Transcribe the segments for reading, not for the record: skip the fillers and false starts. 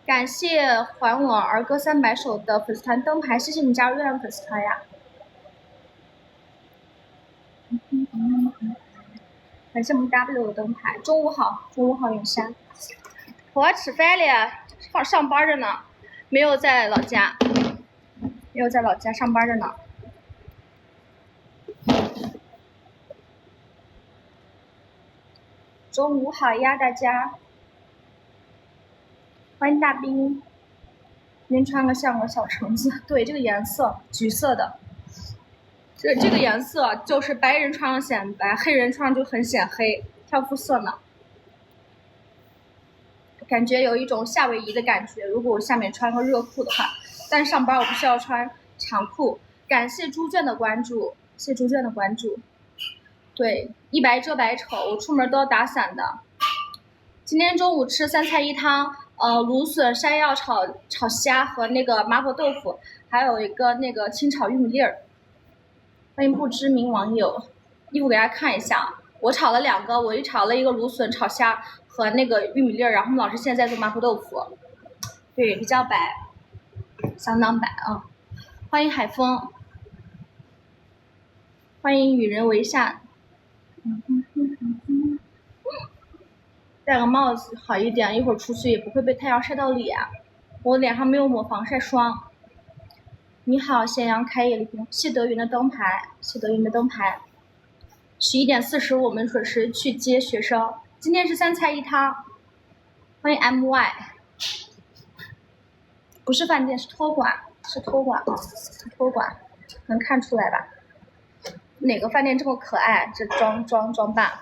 感谢还我儿歌300首的粉丝团灯牌，谢谢你加入月亮粉丝团呀！感谢我们 W 的灯牌。中午好，中午好，云山。我要吃饭了，上班着呢，没有在老家，上班着呢。中午好呀，大家！欢迎大兵。您穿个像个小橙子，对，这个颜色橘色的，这个颜色就是白人穿上显白，黑人穿上就很显黑，挑肤色呢。感觉有一种夏威夷的感觉，如果我下面穿个热裤的话，但是上班我不需要穿长裤。感谢猪圈的关注，谢猪圈的关注。对，一白遮百丑，我出门都要打伞的。今天中午吃3菜1汤，芦笋、山药炒虾和那个麻婆豆腐，还有一个那个清炒玉米粒儿。欢迎不知名网友，衣服给大家看一下，我炒了2个，我炒了一个芦笋炒虾和那个玉米粒儿，然后我们老师现在在做麻婆豆腐，对，比较白，相当白啊！欢迎海风，欢迎与人为善。戴个帽子好一点，一会儿出去也不会被太阳晒到脸。我脸上没有抹防晒霜。你好，咸阳开业礼品，谢德云的灯牌，谢德云的灯牌。11点45我们准时去接学生。今天是3菜1汤。欢迎 MY。不是饭店，是托管，是托管啊，是托管，能看出来吧？哪个饭店这么可爱？这装扮。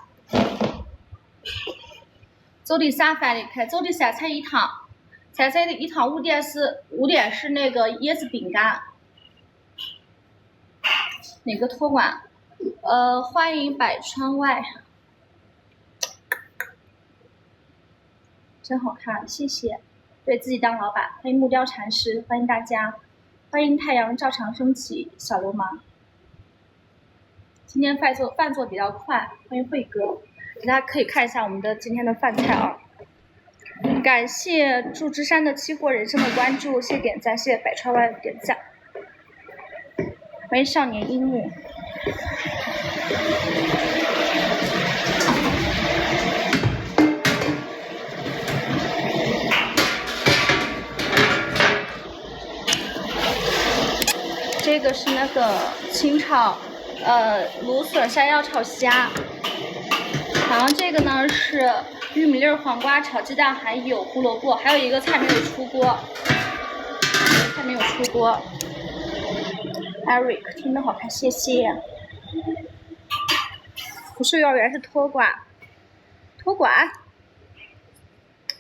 早点啥饭店开？早点3菜1汤。3菜1汤5点是那个椰子饼干。哪个托管？欢迎百川外，真好看，谢谢。对自己当老板。欢迎木雕禅师，欢迎大家。欢迎太阳照常升起，小流氓。今天饭做比较快，欢迎慧哥。大家可以看一下我们的今天的饭菜啊。感谢祝枝山的期货人生的关注，谢谢点赞，谢谢百川外的点赞。欢迎少年樱木。这个是那个清炒，芦笋山药炒虾，然后这个呢是玉米粒儿黄瓜炒鸡蛋，还有胡萝卜，还有一个菜没有出锅，Eric 真的好看，谢谢。不是幼儿园，是托管。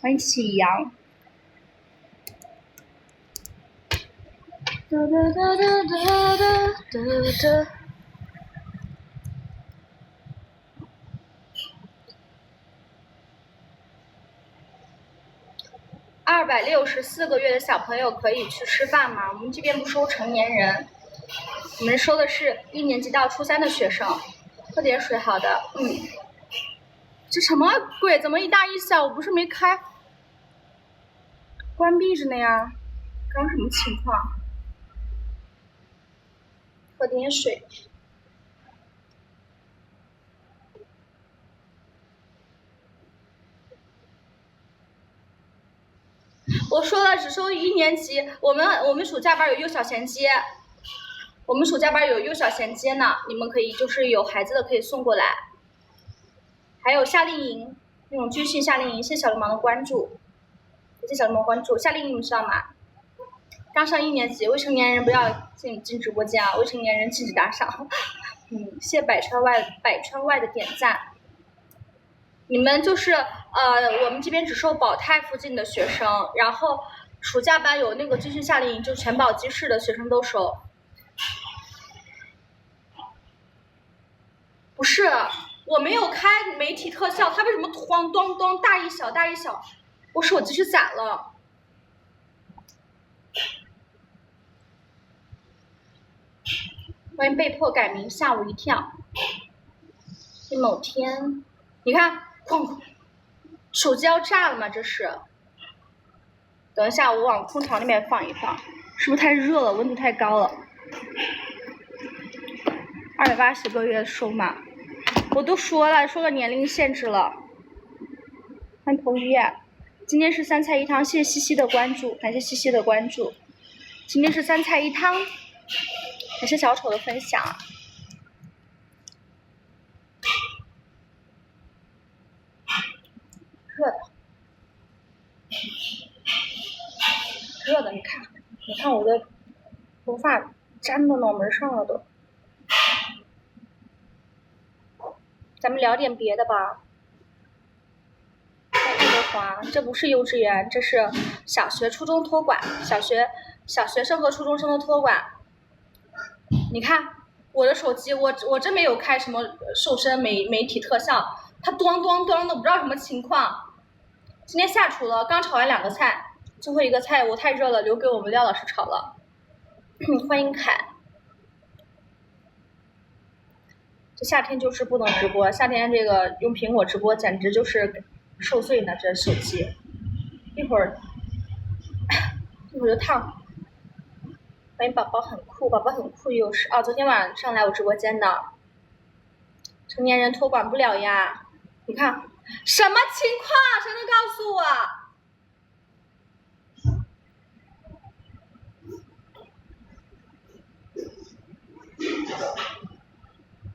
欢迎启阳。264个月的小朋友可以去吃饭吗？我们这边不收成年人，我们收的是1年级到初3的学生。喝点水，好的。这什么鬼？怎么一大一小？我不是没开，关闭着呢呀？刚什么情况？喝点水。我说了，只收1年级。我们暑假班有幼小衔接，呢，你们可以就是有孩子的可以送过来。还有夏令营那种军训夏令营，谢谢小流氓的关注，夏令营你们知道吗？刚上1年级，未成年人不要进直播间啊，未成年人禁止打赏。谢谢百川外的点赞。你们就是我们这边只收保泰附近的学生，然后暑假班有那个军训夏令营，就全保鸡市的学生都收。不是，我没有开媒体特效，它为什么咣咚咚大一小？我手机是咋了？欢迎被迫改名，吓我一跳。某天，你看，哐，手机要炸了吗？这是。等一下，我往空调那边放一放，是不是太热了？温度太高了。280个月收嘛，我都说了年龄限制了。欢迎彭于晏，今天是三菜一汤，谢谢西西的关注，感谢西西的关注。今天是三菜一汤，感谢小丑的分享。热的，你看我的头发粘到脑门上了都。咱们聊点别的吧。爱德华，这不是幼稚园，这是小学、初中托管，小学生和初中生的托管。你看我的手机，我真没有开什么瘦身媒体特效，它咣咣咣的，不知道什么情况。今天下厨了，刚炒完2个菜，最后一个菜我太热了，留给我们廖老师炒了。欢迎凯。这夏天就是不能直播，夏天这个用苹果直播简直就是受罪呢，这手机一会儿就烫。欢迎宝宝很酷，宝宝很酷又是昨天晚上来我直播间的。成年人托管不了呀，你看什么情况？谁能告诉我？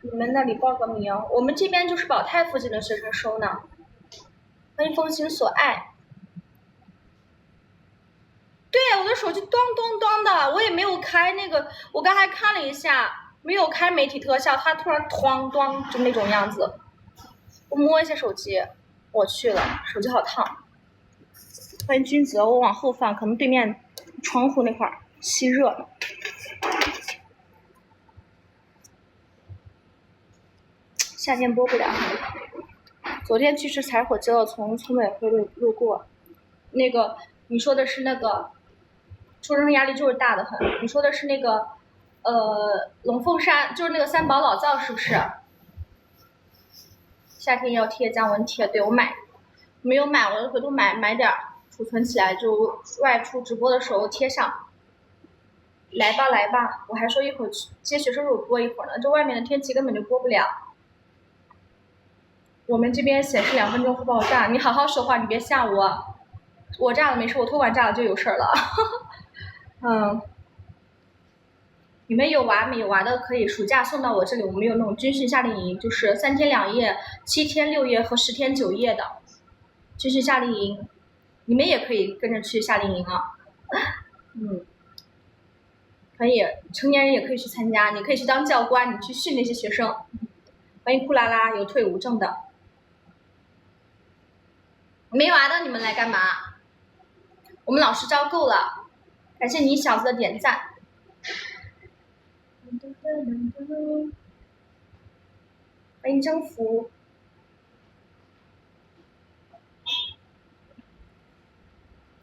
你们那里报个名，我们这边就是宝泰附近的学生收呢。欢迎风心所爱。对，我的手机咚咚咚的，我也没有开那个，我刚才看了一下，没有开媒体特效，它突然哐咚就那种样子。我摸一下手机，我去了，手机好烫。欢迎君泽，我往后放，可能对面窗户那块吸热。夏天播不了。昨天去吃柴火鸡了，从村委会路过。那个你说的是那个，初中生压力就是大的很。你说的是那个，龙凤山，就是那个三宝老灶是不是？夏天要贴降温贴，对我没有买，我回头买点储存起来，就外出直播的时候贴上。来吧，我还说一会儿接学生肉播一会儿呢，这外面的天气根本就播不了。我们这边显示2分钟会爆炸，你好好说话，你别吓我。我炸了没事，我托管炸了就有事了。你们有娃没有娃的可以暑假送到我这里，我们有那种军训夏令营，就是3天2夜、7天6夜和10天9夜的军训夏令营，你们也可以跟着去夏令营啊。可以，成年人也可以去参加，你可以去当教官，你去训那些学生。欢迎库拉拉，有退伍证的。没娃的你们来干嘛？我们老师招够了，感谢你小子的点赞。欢迎征服。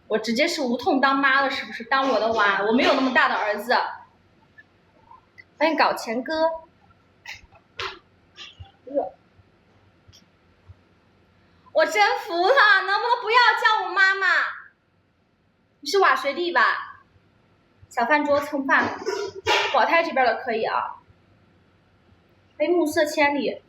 我直接是无痛当妈了，是不是？当我的娃，我没有那么大的儿子。欢迎搞钱哥。我真服了，能不能不要叫我妈妈？你是瓦学弟吧？小饭桌蹭饭，宝泰这边的可以啊。欢迎暮色千里。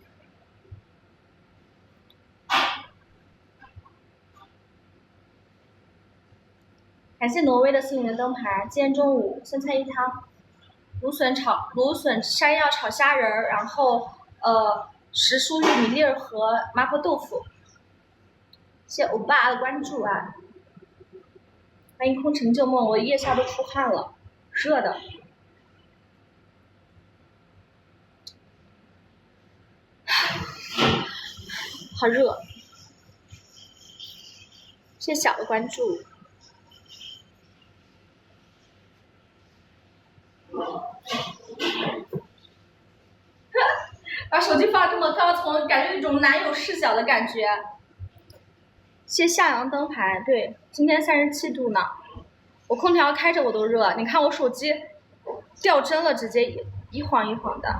感谢挪威的幸运灯牌。今天中午三菜一汤，芦笋山药炒虾仁儿，然后时蔬玉米粒儿和麻婆豆腐。谢谢欧巴的关注啊！欢迎空城旧梦，我腋下都出汗了，热的。好热。谢谢小的关注。把手机放这么高，感觉一种男友视角的感觉。谢谢向阳灯牌，对，今天37度呢，我空调开着我都热。你看我手机掉帧了，直接一晃一晃的。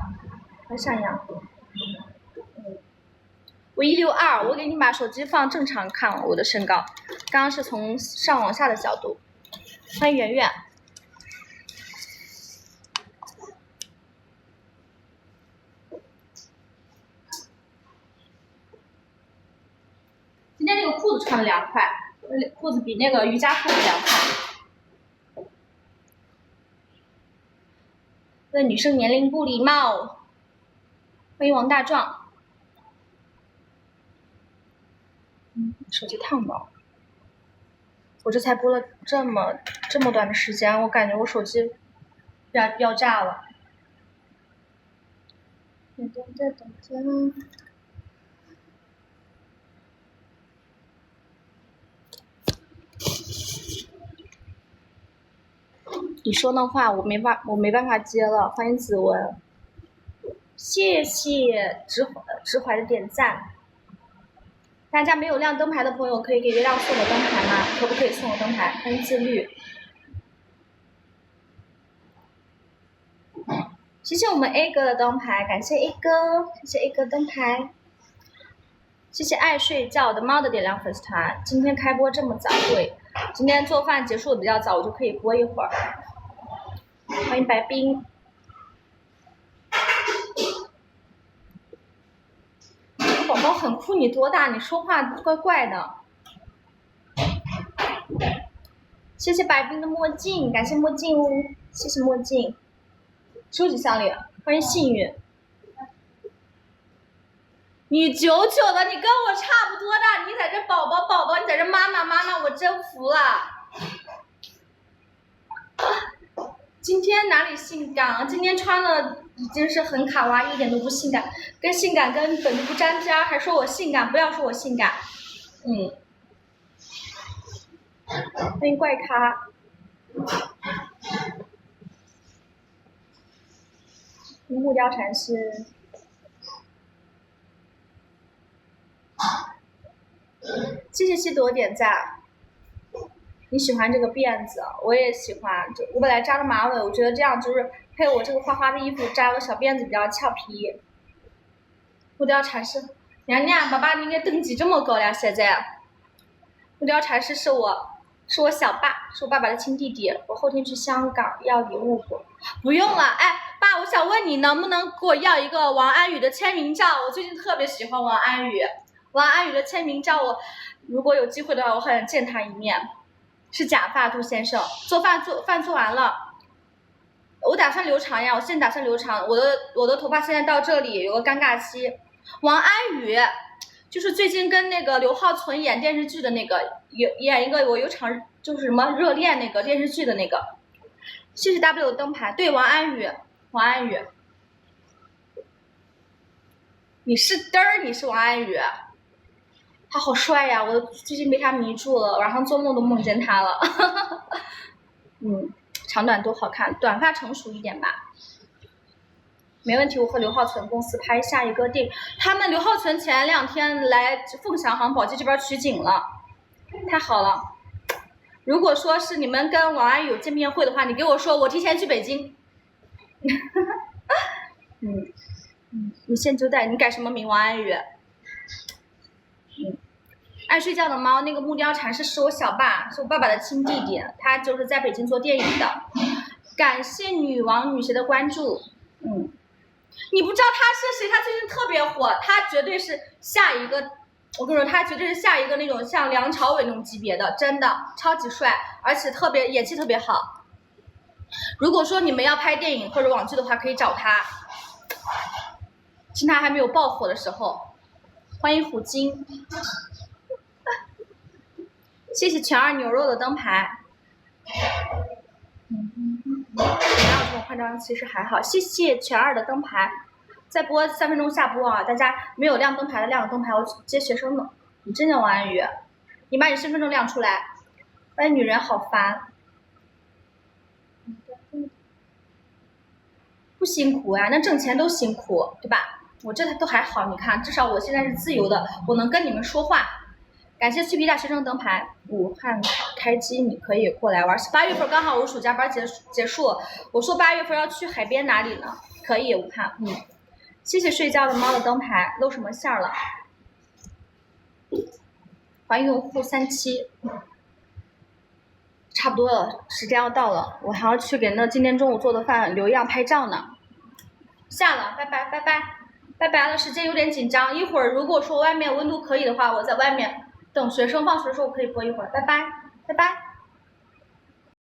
向阳，我162，我给你把手机放正常看我的身高，刚刚是从上往下的角度。欢迎圆圆。今天这个裤子穿的凉快，裤子比那个瑜伽裤子凉快。对女生年龄不礼貌。欢迎王大壮。手机烫到，我这才播了这么短的时间，我感觉我手机要炸了。你说那话我没办法接了。欢迎子文，谢谢直怀的点赞。大家没有亮灯牌的朋友可以给月亮送我灯牌吗？可不可以送我灯牌？欢迎自律。谢谢我们 A 哥的灯牌，感谢 A 哥，谢谢 A 哥灯牌。谢谢爱睡觉的猫的点亮粉丝团。今天开播这么早，对，今天做饭结束的比较早，我就可以播一会儿。欢迎白冰。宝宝很酷，你多大？你说话怪怪的。谢谢白冰的墨镜，感谢墨镜哦，谢谢墨镜。收集项链，欢迎幸运。你99的，你跟我差不多大，你在这宝宝，你在这妈妈，我真服了。今天哪里性感啊？今天穿了已经是很卡哇伊，一点都不性感，跟性感根本就不沾边，还说我性感，不要说我性感。欢迎怪咖。木雕禅师。谢谢西朵点赞。你喜欢这个辫子，我也喜欢。我本来扎了马尾，我觉得这样就是配我这个花花的衣服扎个小辫子比较俏皮。木雕禅师，娘娘，爸爸你应该等级这么高了，现在。木雕禅师是我小爸，是我爸爸的亲弟弟。我后天去香港要礼物不用了。哎，爸，我想问你能不能给我要一个王安宇的签名照？我最近特别喜欢王安宇的签名照，我如果有机会的话，我很想见他一面。是假发，杜先生。做饭做完了，我打算留长呀，我现在打算留长。我的头发现在到这里，有个尴尬期。王安宇就是最近跟那个刘浩存演电视剧的那个，演一个我有场就是什么热恋那个电视剧的那个。谢谢 W 的灯牌，对，王安宇，你是嘚儿，你是王安宇。他好帅呀！我最近被他迷住了，晚上做梦都梦见他了。长短都好看，短发成熟一点吧。没问题，我和刘浩存公司拍下一个电影。他们刘浩存前2天来凤翔航宝鸡这边取景了，太好了。如果说是你们跟王安宇有见面会的话，你给我说，我提前去北京。你现就带，你改什么名？王安宇。爱睡觉的猫，那个木雕禅师是我小爸，是我爸爸的亲弟弟，他就是在北京做电影的。感谢女王女神的关注。你不知道他是谁？他最近特别火，他绝对是下一个，我跟你说，他绝对是下一个那种像梁朝伟那种级别的，真的超级帅，而且特别演技特别好。如果说你们要拍电影或者网剧的话，可以找他，趁他还没有爆火的时候。欢迎虎鲸。谢谢全儿牛肉的灯牌。不要这么夸张，其实还好。谢谢全儿的灯牌。再播3分钟下播啊！大家没有亮灯牌的亮个灯牌，我接学生呢。你真叫王安宇，你把你身份证亮出来。发现女人好烦。不辛苦呀，那挣钱都辛苦，对吧？我这都还好，你看，至少我现在是自由的，我能跟你们说话。感谢脆皮大学生灯牌。武汉开机，你可以过来玩。8月份刚好我暑假班结束，我说8月份要去海边哪里呢？可以，武汉。谢谢睡觉的猫的灯牌。露什么馅儿了？欢迎用户37。差不多了，时间要到了，我还要去给那今天中午做的饭留样拍照呢。下了，拜拜拜拜拜拜了，时间有点紧张，一会儿如果说外面温度可以的话，我在外面等学生放学的时候可以播一会儿，拜拜拜拜。